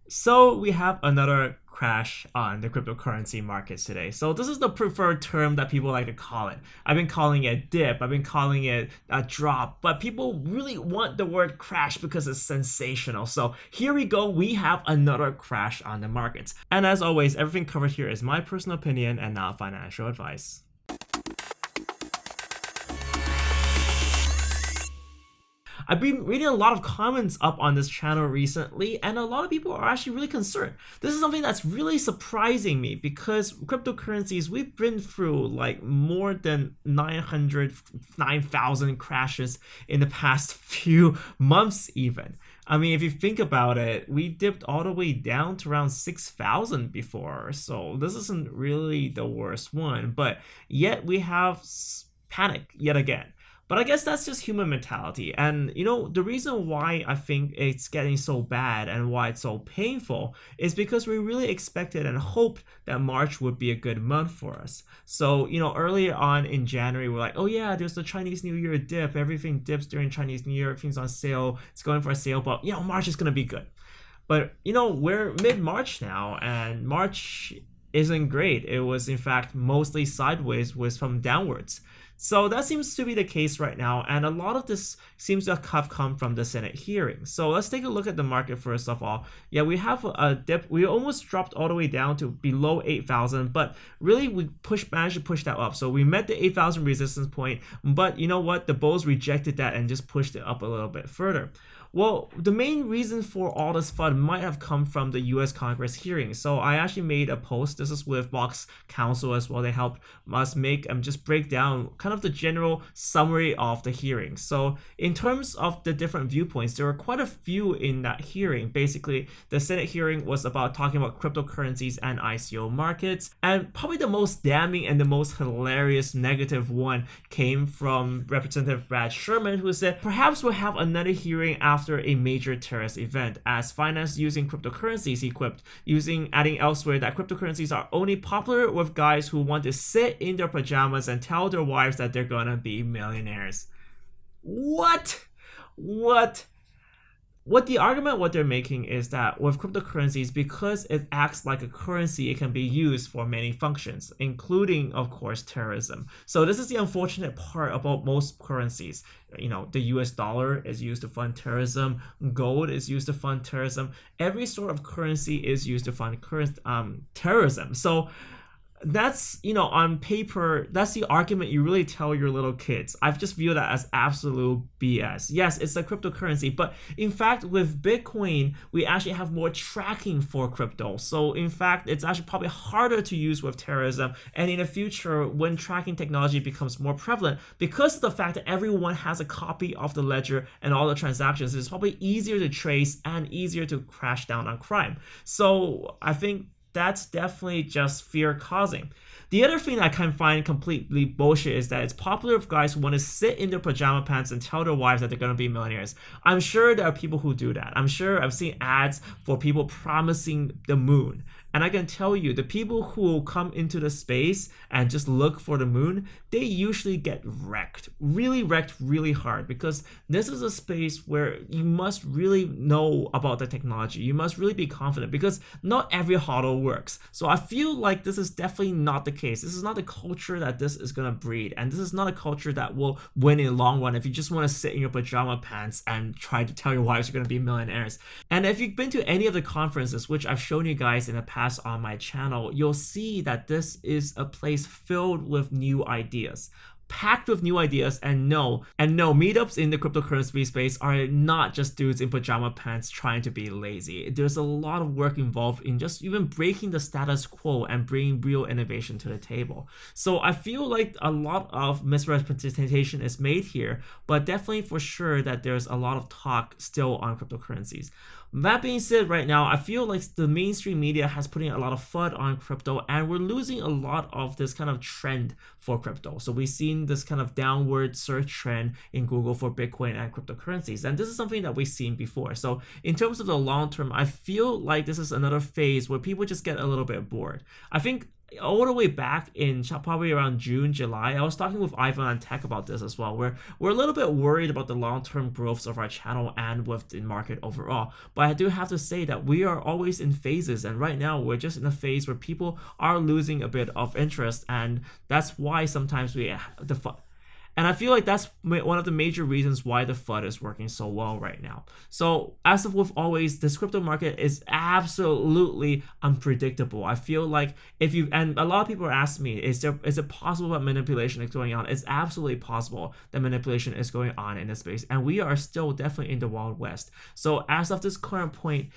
So we have another crash on the cryptocurrency markets today. So this is the preferred term that people like to call it. I've been calling it dip, I've been calling it a drop, but people really want the word crash because it's sensational. So here we go, we have another crash on the markets. And as always, everything covered here is my personal opinion and not financial advice. I've been reading a lot of comments up on this channel recently, and a lot of people are actually really concerned. This is something that's really surprising me because cryptocurrencies, we've been through like more than 9,000 crashes in the past few months even. I mean, if you think about it, we dipped all the way down to around 6,000 before, so this isn't really the worst one, but yet we have panic yet again. But I guess that's just human mentality. And the reason why I think it's getting so bad and why it's so painful is because we really expected and hoped that March would be a good month for us. So, earlier on in January, we're like, oh yeah, there's the Chinese New Year dip. Everything dips during Chinese New Year. Everything's on sale. It's going for a sale, but March is going to be good. But, we're mid-March now, and March isn't great. It was in fact mostly sideways with some downwards. So that seems to be the case right now, and a lot of this seems to have come from the Senate hearing. So let's take a look at the market first of all. Yeah, we have a dip. We almost dropped all the way down to below 8,000, but really we managed to push that up. So we met the 8,000 resistance point, but you know what? The bulls rejected that and just pushed it up a little bit further. Well, the main reason for all this FUD might have come from the US Congress hearing. So I actually made a post. This is with Box Council as well. They helped us make just break down kind of the general summary of the hearing. So in terms of the different viewpoints, there were quite a few in that hearing. Basically, the Senate hearing was about talking about cryptocurrencies and ICO markets. And probably the most damning and the most hilarious negative one came from Representative Brad Sherman, who said, perhaps we'll have another hearing after a major terrorist event, as finance using cryptocurrencies, he quipped, adding elsewhere that cryptocurrencies are only popular with guys who want to sit in their pajamas and tell their wives that they're gonna be millionaires. What the argument what they're making is that with cryptocurrencies, because it acts like a currency, it can be used for many functions, including of course terrorism. So this is the unfortunate part about most currencies. The US dollar is used to fund terrorism, gold is used to fund terrorism, every sort of currency is used to fund terrorism. So that's, on paper, that's the argument you really tell your little kids. I've just viewed that as absolute BS. Yes, it's a cryptocurrency, but in fact, with Bitcoin, we actually have more tracking for crypto. So in fact, it's actually probably harder to use with terrorism. And in the future, when tracking technology becomes more prevalent, because of the fact that everyone has a copy of the ledger and all the transactions, it's probably easier to trace and easier to crash down on crime. So I think that's definitely just fear causing. The other thing I can find completely bullshit is that it's popular with guys who want to sit in their pajama pants and tell their wives that they're going to be millionaires. I'm sure there are people who do that. I'm sure I've seen ads for people promising the moon. And I can tell you, the people who come into the space and just look for the moon, they usually get wrecked really hard, because this is a space where you must really know about the technology. You must really be confident, because not every hodl works. So I feel like this is definitely not the case. This is not the culture that this is going to breed. And this is not a culture that will win in the long run if you just want to sit in your pajama pants and try to tell your wives you're going to be millionaires. And if you've been to any of the conferences, which I've shown you guys in the past on my channel, you'll see that this is a place filled with new ideas, packed with new ideas. And no, meetups in the cryptocurrency space are not just dudes in pajama pants trying to be lazy. There's a lot of work involved in just even breaking the status quo and bringing real innovation to the table. So I feel like a lot of misrepresentation is made here, but definitely for sure that there's a lot of talk still on cryptocurrencies. That being said, right now, I feel like the mainstream media has putting a lot of FUD on crypto, and we're losing a lot of this kind of trend for crypto. So we've seen this kind of downward search trend in Google for Bitcoin and cryptocurrencies. And this is something that we've seen before. So in terms of the long term, I feel like this is another phase where people just get a little bit bored. I think all the way back in probably around June, July, I was talking with Ivan on Tech about this as well. We're a little bit worried about the long-term growth of our channel and with the market overall. But I do have to say that we are always in phases, and right now we're just in a phase where people are losing a bit of interest, and that's why sometimes and I feel like that's one of the major reasons why the FUD is working so well right now. So as with always, this crypto market is absolutely unpredictable. I feel like and a lot of people are asking me, is it possible that manipulation is going on? It's absolutely possible that manipulation is going on in this space, and we are still definitely in the Wild West. So as of this current point,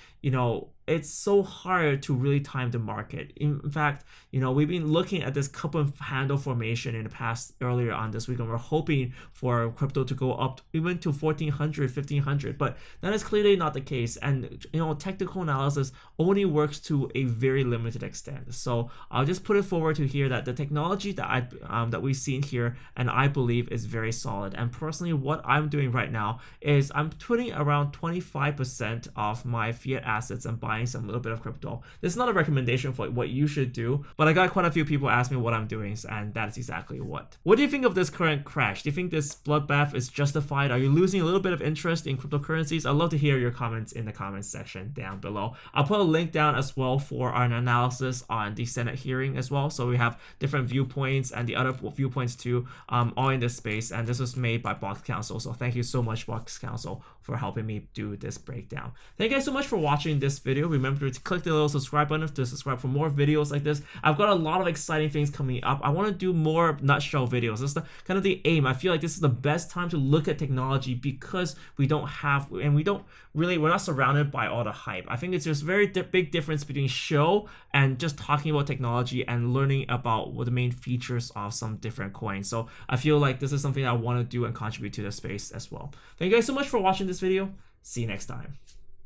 it's so hard to really time the market. In fact, we've been looking at this cup and handle formation in the past earlier on this week, and we're hoping for crypto to go up even to 1400, 1500, but that is clearly not the case. And technical analysis only works to a very limited extent. So I'll just put it forward to here that the technology that we've seen here, and I believe is very solid. And personally, what I'm doing right now is I'm putting around 25% of my fiat assets and buying some little bit of crypto. This is not a recommendation for what you should do, but I got quite a few people ask me what I'm doing, and that's exactly what. What do you think of this current crash? Do you think this bloodbath is justified? Are you losing a little bit of interest in cryptocurrencies? I'd love to hear your comments in the comments section down below. I'll put a link down as well for our analysis on the Senate hearing as well. So we have different viewpoints and the other viewpoints too, all in this space. And this was made by Box Council. So thank you so much, Box Council, for helping me do this breakdown. Thank you guys so much for watching this video. Remember to click the little subscribe button to subscribe for more videos like this. I've got a lot of exciting things coming up. I want to do more nutshell videos. That's kind of the aim. I feel like this is the best time to look at technology because we're not surrounded by all the hype. I think it's just very big difference between show and just talking about technology and learning about what the main features of some different coins. So I feel like this is something I want to do and contribute to the space as well. Thank you guys so much for watching this video. See you next time.